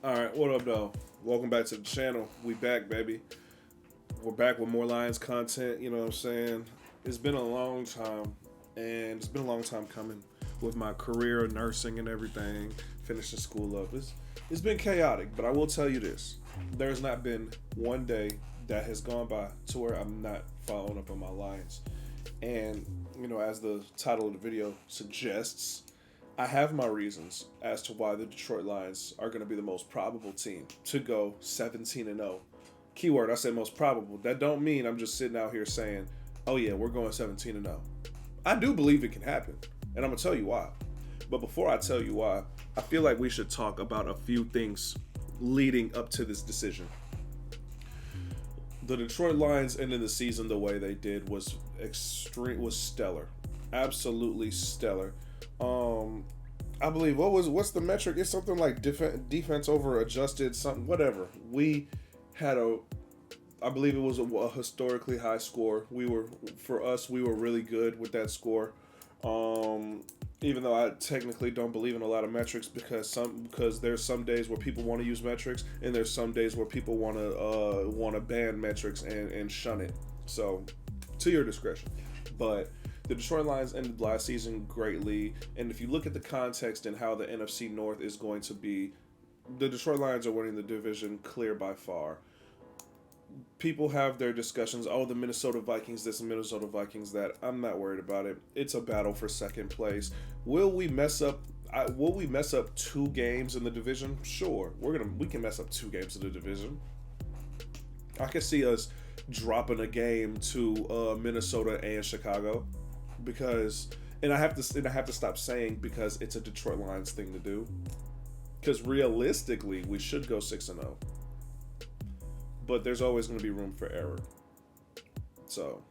All right, what up, though? Welcome back to the channel. We back, baby. We're back with more Lions content. You know what I'm saying? It's been a long time, and it's been a long time coming with my career, nursing, and everything. Finishing school up. It's been chaotic, but I will tell you this: there's not been one day that has gone by to where I'm not following up on my Lions. And as the title of the video suggests, I have my reasons as to why the Detroit Lions are going to be the most probable team to go 17-0. Keyword, I said most probable. That don't mean I'm just sitting out here saying, "Oh yeah, we're going 17-0." I do believe it can happen, and I'm going to tell you why. But before I tell you why, I feel like we should talk about a few things leading up to this decision. The Detroit Lions ending the season the way they did was stellar. Absolutely stellar. I believe what's the metric? It's something like defense over adjusted something, whatever. We had I believe it was a historically high score. We were really good with that score. Even though I technically don't believe in a lot of metrics because there's some days where people want to use metrics and there's some days where people want to ban metrics and shun it. So to your discretion. But the Detroit Lions ended last season greatly, and if you look at the context and how the NFC North is going to be, the Detroit Lions are winning the division clear by far. People have their discussions, the Minnesota Vikings this and Minnesota Vikings that. I'm not worried about it. It's a battle for second place. Will we mess up 2 games in the division? Sure. We can mess up 2 games in the division. I can see us dropping a game to Minnesota and Chicago. I have to stop saying because it's a Detroit Lions thing to do. Because realistically, we should go 6-0, but there's always going to be room for error. So,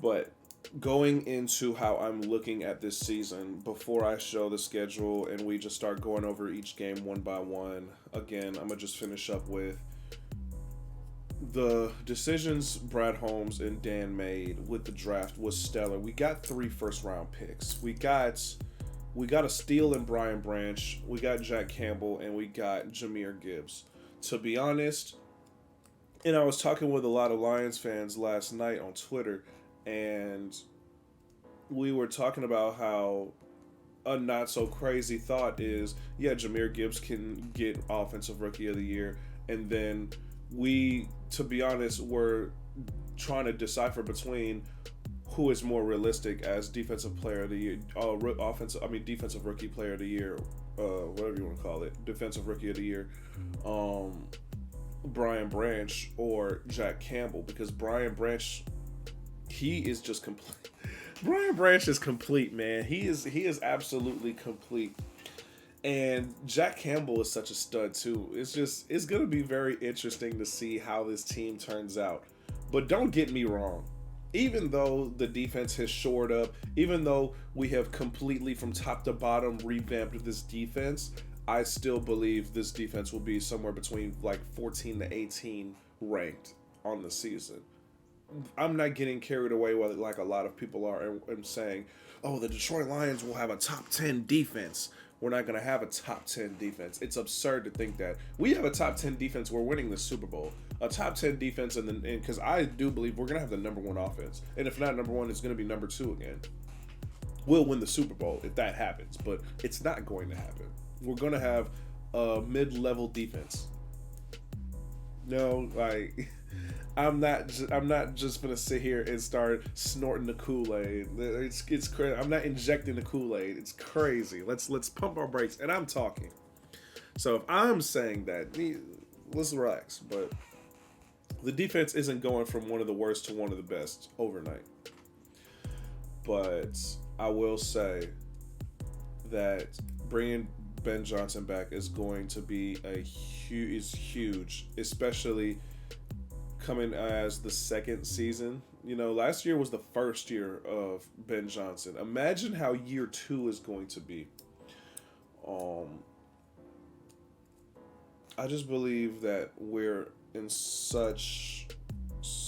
but going into how I'm looking at this season, before I show the schedule and we just start going over each game one by one. Again, I'm gonna just finish up with the decisions Brad Holmes and Dan made with the draft was stellar. We got 3 first-round picks. We got a steal in Brian Branch. We got Jack Campbell, and we got Jahmyr Gibbs. To be honest, and I was talking with a lot of Lions fans last night on Twitter, and we were talking about how a not so crazy thought is, Jahmyr Gibbs can get Offensive Rookie of the Year, and then to be honest, we're trying to decipher between who is more realistic as Defensive Player of the Year, Defensive Rookie Player of the Year, whatever you want to call it, Defensive Rookie of the Year, Brian Branch or Jack Campbell, because Brian Branch, he is just complete. Brian Branch is complete, man. He is absolutely complete. And Jack Campbell is such a stud too. It's going to be very interesting to see how this team turns out. But don't get me wrong. Even though the defense has shored up, even though we have completely from top to bottom revamped this defense, I still believe this defense will be somewhere between like 14 to 18 ranked on the season. I'm not getting carried away with it like a lot of people are and saying, the Detroit Lions will have a top 10 defense. We're not going to have a top 10 defense. It's absurd to think that. We have a top 10 defense. We're winning the Super Bowl. A top 10 defense, and because I do believe we're going to have the number 1 offense. And if not number 1, it's going to be number 2 again. We'll win the Super Bowl if that happens, but it's not going to happen. We're going to have a mid-level defense. No, I'm not just gonna sit here and start snorting the Kool-Aid. It's crazy. I'm not injecting the Kool-Aid. It's crazy. Let's pump our brakes. And I'm talking. So if I'm saying that, let's relax. But the defense isn't going from one of the worst to one of the best overnight. But I will say that bringing Ben Johnson back is going to be huge, especially coming as the second season. Last year was the first year of Ben Johnson. Imagine how year 2 is going to be. I just believe that we're in such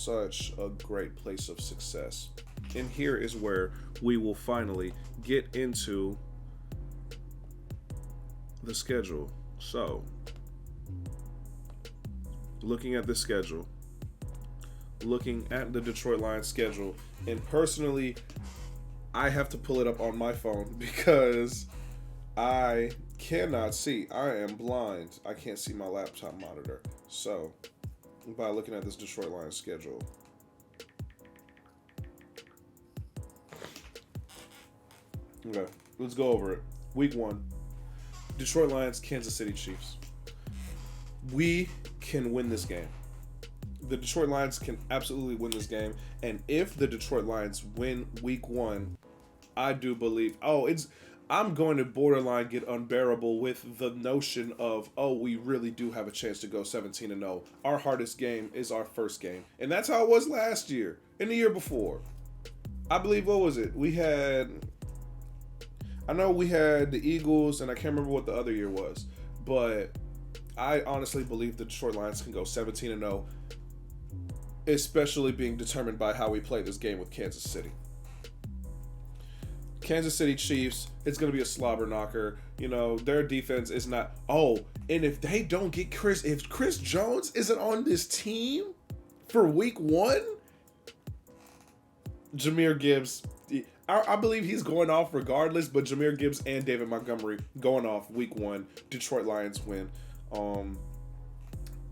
a great place of success. And here is where we will finally get into the schedule. So, looking at the schedule, looking at the Detroit Lions schedule, and personally, I have to pull it up on my phone because I cannot see. I am blind. I can't see my laptop monitor. So, by looking at this Detroit Lions schedule, okay, let's go over it. Week 1, Detroit Lions, Kansas City Chiefs. We can win this game. The Detroit Lions can absolutely win this game. And if the Detroit Lions win week 1, I do believe, I'm going to borderline get unbearable with the notion of, we really do have a chance to go 17-0. Our hardest game is our first game. And that's how it was last year and the year before. I believe, what was it? I know we had the Eagles, and I can't remember what the other year was. But I honestly believe the Detroit Lions can go 17-0, especially being determined by how we play this game with Kansas City. Kansas City Chiefs, it's going to be a slobber knocker. You know, their defense is not, and if they don't get if Chris Jones isn't on this team for week 1, Jahmyr Gibbs, I believe he's going off regardless, but Jahmyr Gibbs and David Montgomery going off week 1. Detroit Lions win.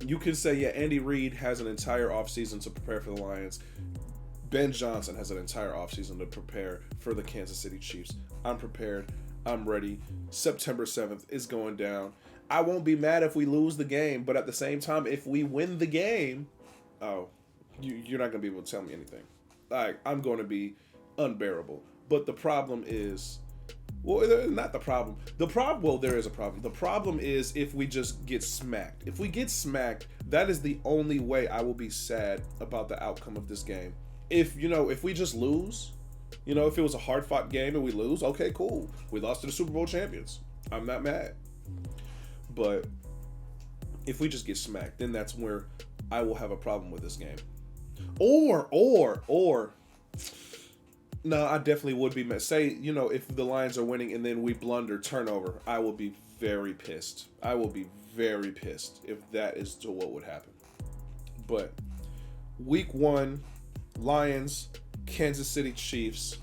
You could say, Andy Reid has an entire offseason to prepare for the Lions. Ben Johnson has an entire offseason to prepare for the Kansas City Chiefs. I'm prepared. I'm ready. September 7th is going down. I won't be mad if we lose the game, but at the same time, if we win the game, you're not going to be able to tell me anything. Like, I'm going to be unbearable. But the problem is, not the problem. There is a problem. The problem is if we just get smacked. If we get smacked, that is the only way I will be sad about the outcome of this game. If we just lose, if it was a hard-fought game and we lose, okay, cool. We lost to the Super Bowl champions. I'm not mad. But if we just get smacked, then that's where I will have a problem with this game. No, I definitely would be mad. Say, if the Lions are winning and then we blunder turnover, I will be very pissed. I will be very pissed if that is to what would happen. But week 1, Lions, Kansas City Chiefs.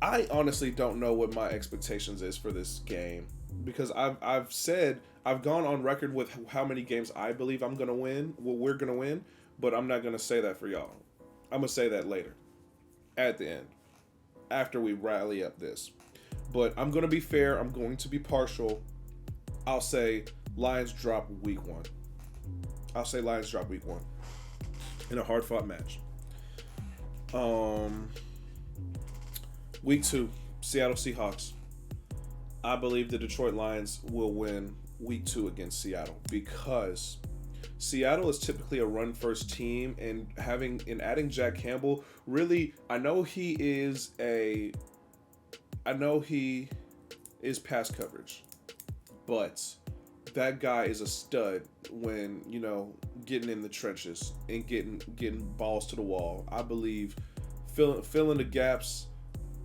I honestly don't know what my expectations is for this game because I've gone on record with how many games I believe I'm gonna win, we're gonna win, but I'm not gonna say that for y'all. I'm gonna say that later, at the end, after we rally up this. But I'm gonna be fair. I'm going to be partial. I'll say Lions drop week 1. In a hard-fought match. Week 2, Seattle Seahawks. I believe the Detroit Lions will win week 2 against Seattle because Seattle is typically a run-first team, and adding Jack Campbell, really, I know he is pass coverage, but that guy is a stud when, getting in the trenches and getting balls to the wall. I believe filling the gaps,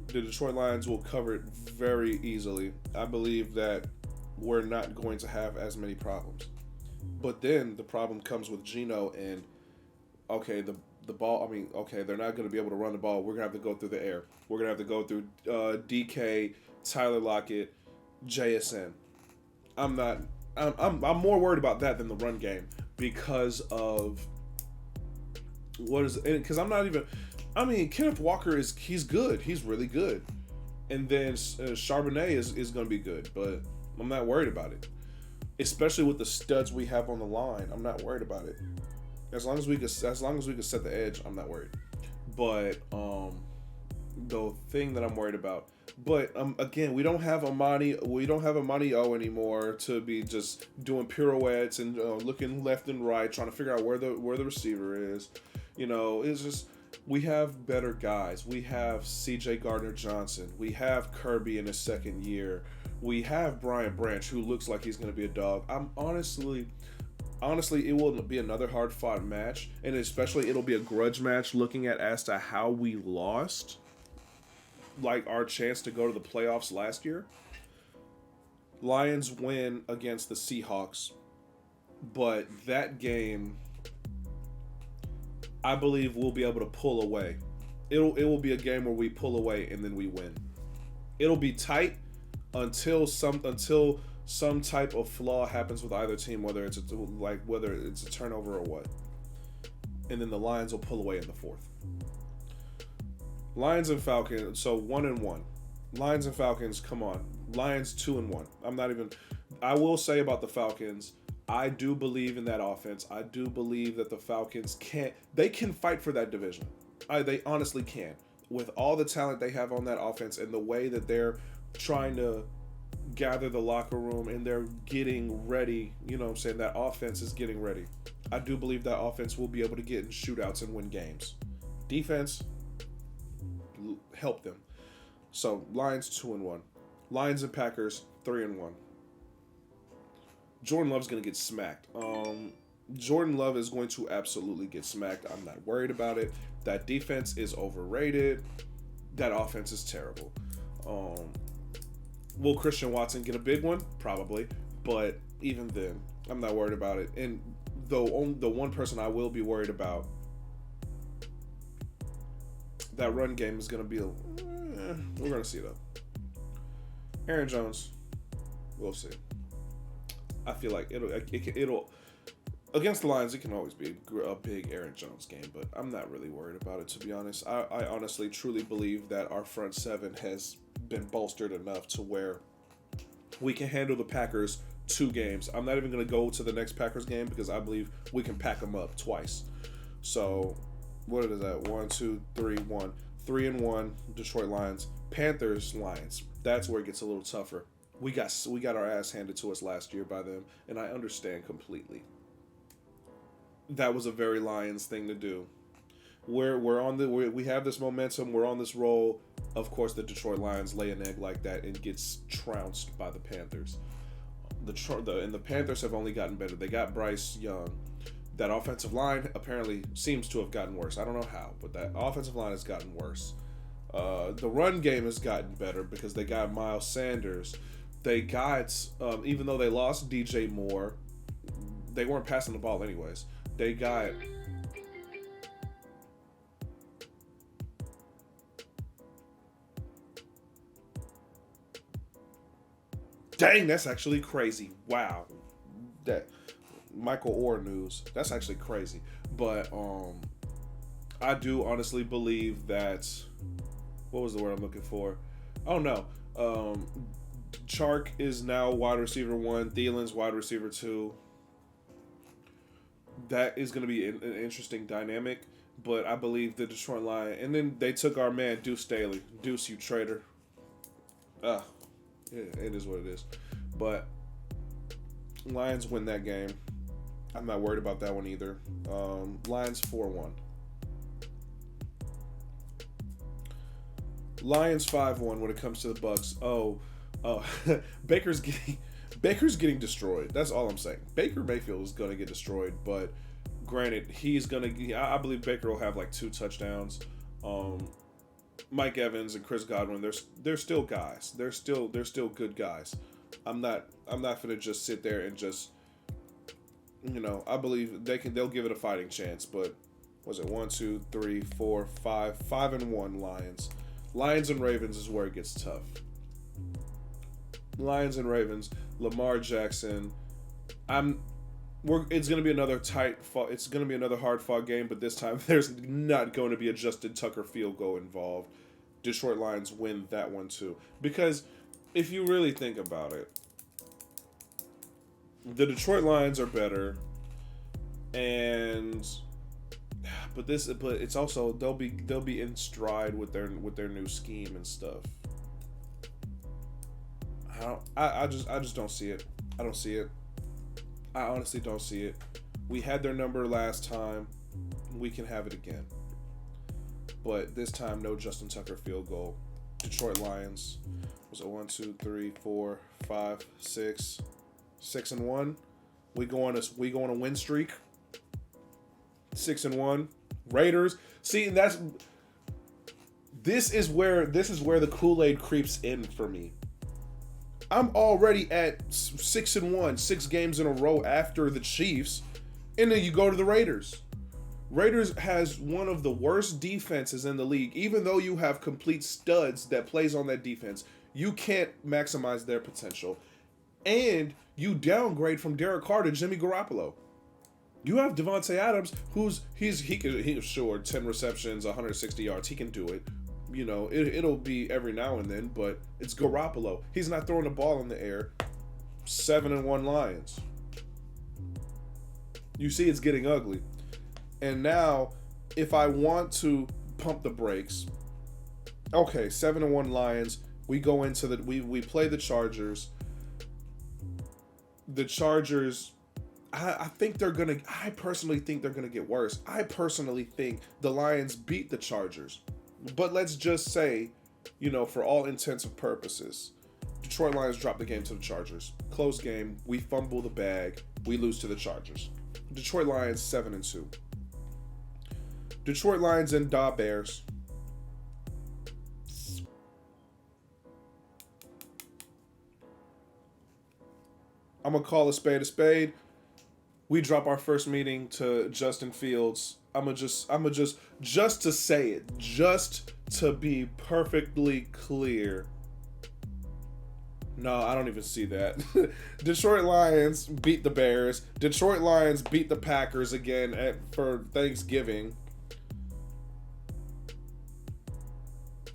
the Detroit Lions will cover it very easily. I believe that we're not going to have as many problems. But then the problem comes with Geno and, the ball, they're not going to be able to run the ball. We're going to have to go through the air. We're going to have to go through DK, Tyler Lockett, JSN. I'm more worried about that than the run game because of Kenneth Walker he's good. He's really good. And then Charbonnet is going to be good, but I'm not worried about it. Especially with the studs we have on the line, I'm not worried about it. As long as we can set the edge, I'm not worried. But the thing that I'm worried about. But again, we don't have Amani O anymore to be just doing pirouettes and looking left and right, trying to figure out where the receiver is. It's just we have better guys. We have C.J. Gardner-Johnson. We have Kirby in his second year. We have Brian Branch, who looks like he's going to be a dog. I'm honestly, it will be another hard-fought match, and especially it'll be a grudge match looking at as to how we lost, like our chance to go to the playoffs last year. Lions win against the Seahawks, but that game, I believe we'll be able to pull away. It will be a game where we pull away and then we win. It'll be tight until some type of flaw happens with either team, whether it's a turnover or what, and then the Lions will pull away in the fourth. Lions and Falcons, so 1-1. Lions and Falcons, come on. Lions 2-1. I will say about the Falcons, I do believe in that offense. I do believe that the Falcons can fight for that division. They honestly can. With all the talent they have on that offense and the way that they're trying to gather the locker room and they're getting ready, you know what I'm saying, that offense is getting ready. I do believe that offense will be able to get in shootouts and win games. Defense, help them. So, Lions 2-1. Lions and Packers 3-1. Jordan Love's going to get smacked. Jordan Love is going to absolutely get smacked. I'm not worried about it. That defense is overrated. That offense is terrible. Will Christian Watson get a big one? Probably. But even then, I'm not worried about it. And the one person I will be worried about, that run game is going to be, we're going to see though. Aaron Jones, we'll see. I feel like it'll against the Lions, it can always be a big Aaron Jones game, but I'm not really worried about it, to be honest. I honestly, truly believe that our front seven has been bolstered enough to where we can handle the Packers 2 games. I'm not even going to go to the next Packers game because I believe we can pack them up twice. So, what is that? 1, 2, 3, 1. 3-1, Detroit Lions. Panthers, Lions. That's where it gets a little tougher. We got our ass handed to us last year by them, and I understand completely. That was a very Lions thing to do. We have this momentum. We're on this roll. Of course, the Detroit Lions lay an egg like that and gets trounced by the Panthers. And the Panthers have only gotten better. They got Bryce Young. That offensive line apparently seems to have gotten worse. I don't know how, but that offensive line has gotten worse. The run game has gotten better because they got Miles Sanders. They got, even though they lost DJ Moore, they weren't passing the ball anyways. They got dang, that's actually crazy. Wow. That Michael Orr news. That's actually crazy. But I do honestly believe that, what was the word I'm looking for? Oh no. Chark is now wide receiver 1. Thielen's wide receiver 2. That is going to be an interesting dynamic, but I believe the Detroit Lions. And then they took our man Deuce Staley. Deuce, you traitor. Yeah, it is what it is. But Lions win that game. I'm not worried about that one either. Lions 4-1. Lions 5-1 when it comes to the Bucks. Oh, Baker's getting destroyed. That's all I'm saying. Baker Mayfield is going to get destroyed, but granted, I believe Baker will have like 2 touchdowns. Mike Evans and Chris Godwin, they're still guys. They're still good guys. I'm not gonna just sit there and just, I believe they'll give it a fighting chance, but was it 1, 2, 3, 4, 5, 5-1 Lions. Lions and Ravens is where it gets tough. Lions and Ravens, Lamar Jackson. It's going to be another it's going to be another hard-fought game, but this time there's not going to be a Justin Tucker field goal involved. Detroit Lions win that one too. Because if you really think about it, the Detroit Lions are better, but it's also they'll be in stride with their new scheme and stuff. I just don't see it. I don't see it. I honestly don't see it. We had their number last time. We can have it again. But this time, no Justin Tucker field goal. Detroit Lions. Was it 1, 2, 3, 4, 5, 6, 6-1? We go on a win streak. 6-1. Raiders. See, this is where the Kool-Aid creeps in for me. I'm already at 6-1, 6 games in a row after the Chiefs, and then you go to the Raiders. Raiders has one of the worst defenses in the league. Even though you have complete studs that plays on that defense, you can't maximize their potential. And you downgrade from Derek Carr to Jimmy Garoppolo. You have Devontae Adams, he can sure 10 receptions, 160 yards. He can do it. You know, it'll be every now and then, but it's Garoppolo. He's not throwing the ball in the air. 7-1 Lions. You see, it's getting ugly. And now, if I want to pump the brakes, okay, 7-1 Lions. We go into we play the Chargers. The Chargers, I personally think they're gonna get worse. I personally think the Lions beat the Chargers. But let's just say, you know, for all intents and purposes, Detroit Lions drop the game to the Chargers. Close game. We fumble the bag. We lose to the Chargers. Detroit Lions 7-2. Detroit Lions and Bears. I'm gonna call a spade a spade. We drop our first meeting to Justin Fields. I'm gonna just to say it, just to be perfectly clear. No, I don't even see that. Detroit Lions beat the Bears. Detroit Lions beat the Packers again for Thanksgiving.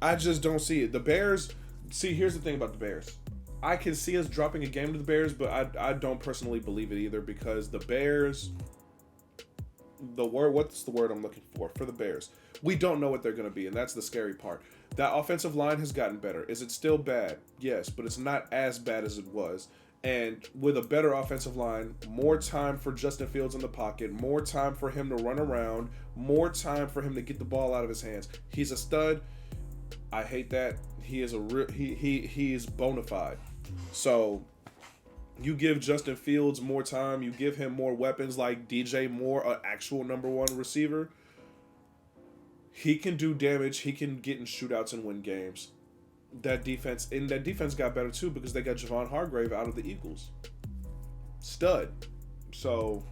I just don't see it. The Bears, see, here's the thing about the Bears. I can see us dropping a game to the Bears, but I don't personally believe it either, because the Bears, what's the word I'm looking for the Bears? We don't know what they're going to be, and that's the scary part. That offensive line has gotten better. Is it still bad? Yes, but it's not as bad as it was. And with a better offensive line, more time for Justin Fields in the pocket, more time for him to run around, more time for him to get the ball out of his hands. He's a stud. I hate that. He is he is bona fide. So you give Justin Fields more time, you give him more weapons like DJ Moore, an actual number one receiver. He can do damage. He can get in shootouts and win games. That defense got better too because they got Javon Hargrave out of the Eagles. Stud. So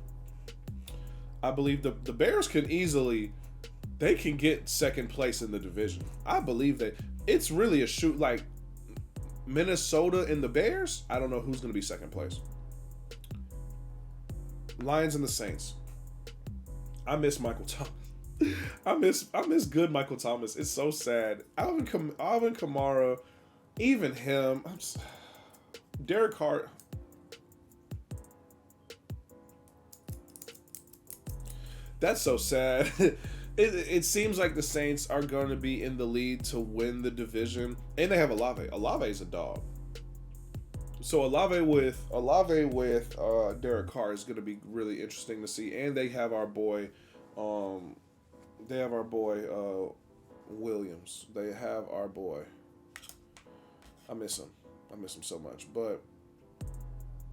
I believe the Bears can easily, they can get second place in the division. I believe that it's really a shoot, like Minnesota and the Bears. I don't know who's going to be second place. Lions and the Saints. I miss Michael Thomas. I miss good Michael Thomas. It's so sad. Alvin Kamara, even him. Derek Carr. That's so sad. It seems like the Saints are going to be in the lead to win the division, and they have Olave. Olave's a dog. So Olave with Derek Carr is going to be really interesting to see, and they have our boy, Williams. They have our boy. I miss him so much, but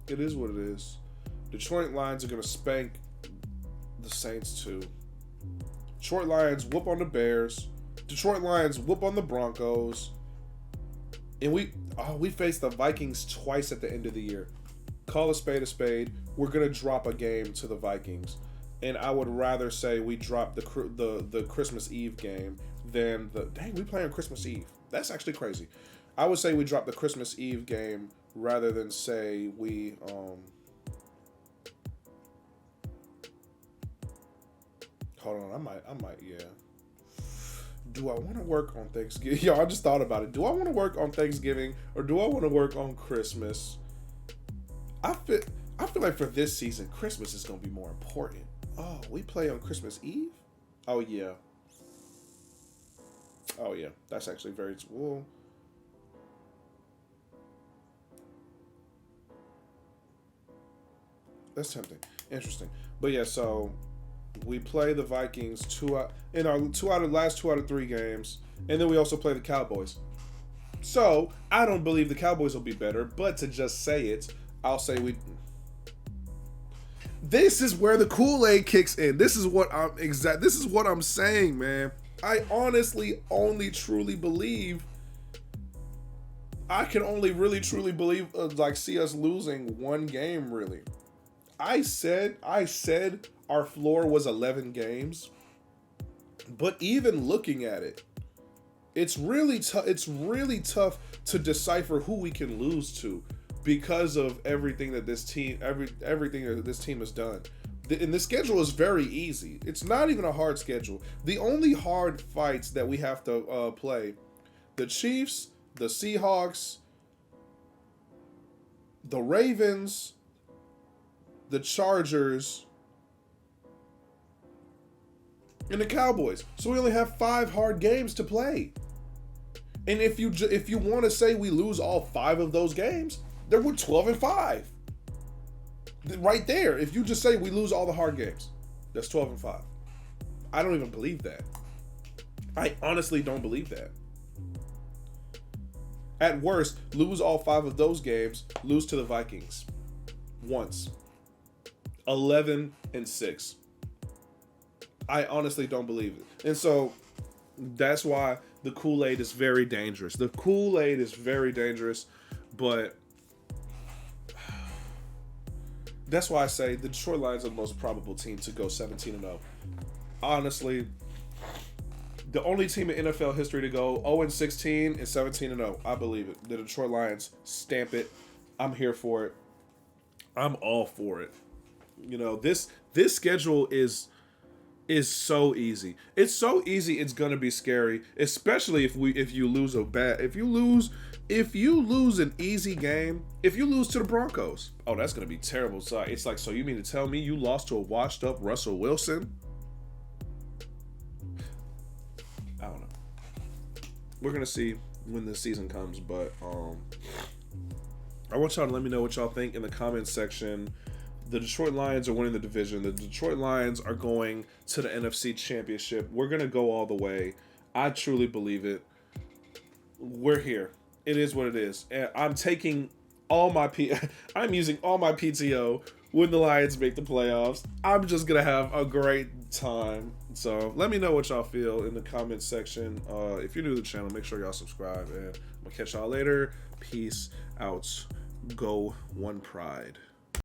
it is what it is. Detroit Lions are going to spank the Saints too. Detroit Lions whoop on the Bears. Detroit Lions whoop on the Broncos. And we face the Vikings twice at the end of the year. Call a spade a spade. We're going to drop a game to the Vikings. And I would rather say we drop the Christmas Eve game than we play on Christmas Eve. That's actually crazy. I would say we drop the Christmas Eve game rather than say we hold on, I might, yeah. Do I want to work on Thanksgiving? Yo, I just thought about it. Do I want to work on Thanksgiving or do I want to work on Christmas? I feel like for this season, Christmas is going to be more important. Oh, we play on Christmas Eve? Oh, yeah. Oh, yeah. That's actually very... Well, that's tempting. Interesting. But yeah, so we play the Vikings two out of the last 2 out of 3 games, and then we also play the Cowboys. So I don't believe the Cowboys will be better, but to just say it, I'll say we. This is where the Kool-Aid kicks in. This is what I'm saying, man. I honestly only truly believe I can only really truly believe like see us losing one game really. I said our floor was 11 games. But even looking at it, it's really tough. It's really tough to decipher who we can lose to because of everything that this team, everything that this team has done. And the schedule is very easy. It's not even a hard schedule. The only hard fights that we have to play: the Chiefs, the Seahawks, the Ravens, the Chargers, and the Cowboys. So we only have 5 hard games to play. And if you want to say we lose all 5 of those games, then we're 12-5. Right there. If you just say we lose all the hard games, that's 12-5. I don't even believe that. I honestly don't believe that. At worst, lose all 5 of those games, lose to the Vikings once. 11-6. I honestly don't believe it. And so that's why the Kool-Aid is very dangerous. The Kool-Aid is very dangerous, but that's why I say the Detroit Lions are the most probable team to go 17-0. Honestly, the only team in NFL history to go 0-16 and 17-0. I believe it. The Detroit Lions stamp it. I'm here for it. I'm all for it. You know, this schedule is so easy. It's so easy. It's gonna be scary, especially if you lose an easy game. If you lose to the Broncos, oh, that's gonna be terrible. So it's like, so you mean to tell me you lost to a washed up Russell Wilson? I don't know. We're gonna see when the season comes, but I want y'all to let me know what y'all think in the comments section. The Detroit Lions are winning the division. The Detroit Lions are going to the NFC Championship. We're going to go all the way. I truly believe it. We're here. It is what it is. And I'm taking I'm using all my PTO when the Lions make the playoffs. I'm just going to have a great time. So let me know what y'all feel in the comments section. If you're new to the channel, make sure y'all subscribe. And I'm going to catch y'all later. Peace out. Go One Pride.